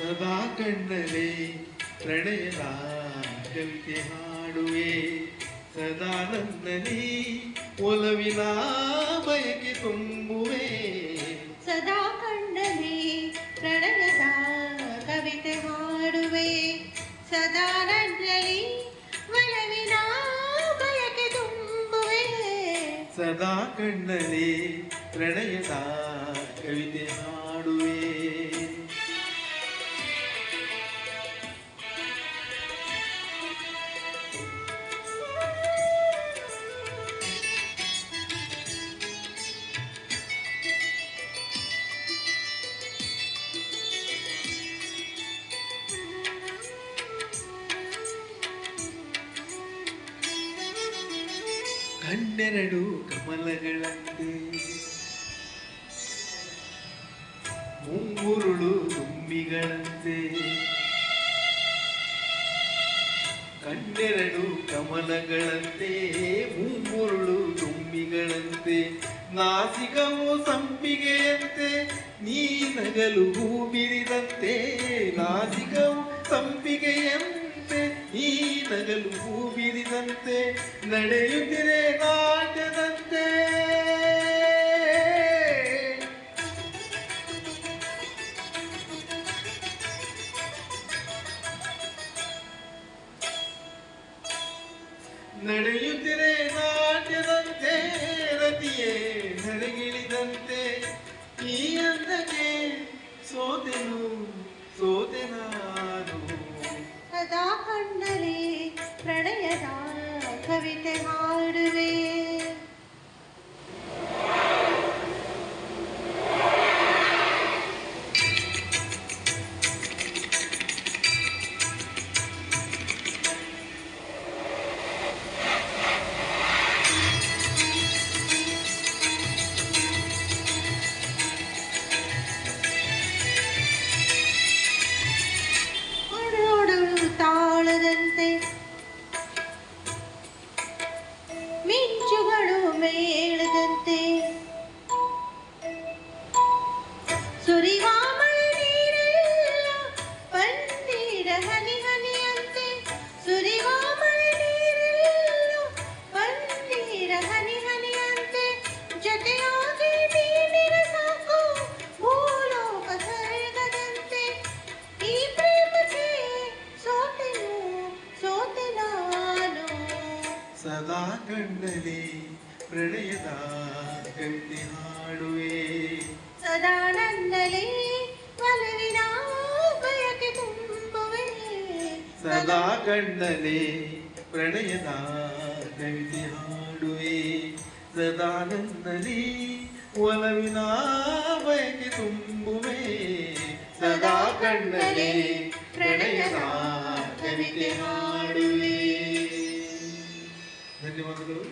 ಸದಾ ಕಣ್ಣಲೆ ಪ್ರಣಯದ ಕವಿತೆ ಹಾಡುವೆ ಸದಾ ನನ್ನಲ್ಲಿ ಒಲವಿನ ಬಯಕೆ ತುಂಬುವೆ ಸದಾ ಕಣ್ಣಲೆ ಪ್ರಣಯದ ಕವಿತೆ ಹಾಡುವೆ ಸದಾ ನನ್ನಲ್ಲಿ ಒಲವಿನ ಬಯಕೆ ತುಂಬುವೆ ಸದಾ ಕಣ್ಣಲೆ ಪ್ರಣಯದ ಕವಿತೆ ಹಾಡುವೆ ಕಣ್ಣೆರಡು ಕಮಲಗಳಂತೆ ಮುಂಗುರುಳು ತುಂಬಿಗಳಂತೆ ಕಣ್ಣೆರಡು ಕಮಲಗಳಂತೆ ಮುಂಗುರುಳು ತುಂಬಿಗಳಂತೆ ನಾಸಿಕವು ಸಂಪಿಗೆಯಂತೆ ನೀ ನಗಲು ಹೂ ಬಿರಿದಂತೆ ನಾಸಿಕವು ಸಂಪಿಗೆಯಂತೆ ನೀ ನಗಲು ಹೂ ಬಿರಿದಂತೆ ನಡೆಯುತ್ತಿರೆ ನಾಟ್ಯದಂತೆ ನಡೆಯುತ್ತಿರೆ ನಾಟ್ಯದಂತೆ ರತಿಯೇ ನಡೆಗಿಳಿದಂತೆ ಈ ಅಂದಕ್ಕೆ ಸೋತೆನು ಸೋತೆ ನಾನು ಸದಾ ಕಣ್ಣಲೆ ಪ್ರಣಯದ ಕವಿತೆ ಹಾಡುವೆ ತಾಳದಂತೆ ಮಿಂಚುಗಳು ಮೇಳದಂತೆ ಸುರಿವ ಮಳೆ ನೀರೆಲ್ಲ ಪನ್ನೀರ ಹನಿ ಹನಿಯಂತೆ ಸುರಿವ ಮಳೆ ನೀರೆಲ್ಲ ಪನ್ನೀರ ಹನಿ ಹನಿಯಂತೆ ಜೊತೆಯಾಗಿ ನೀರಿನ ಸಾಕು ಭೂಲೋಕ ಸರಿಗದಂತೆ ಈ ಪ್ರೇಮಕ್ಕೆ ಸೋತೆ ನಾನು ಸದಾ ಕಣ್ಣಲೆ ಪ್ರಣಯದ ಕವಿತೆ ಹಾಡುವೆ ಸದಾ ನನ್ನಲ್ಲಿ ಒಲವಿನ ಬಯಕೆ ತುಂಬುವೆ ಸದಾ ಕಣ್ಣಲೆ ಪ್ರಣಯದ ಕವಿತೆ ಹಾಡುವೆ ಸದಾ ನನ್ನಲ್ಲಿ ಒಲವಿನ ಬಯಕೆ ತುಂಬುವೆ ಸದಾ ಕಣ್ಣಲೆ ಪ್ರಣಯದ ಕವಿತೆ ಹಾಡುವೆ ಧನ್ಯವಾದಗಳು.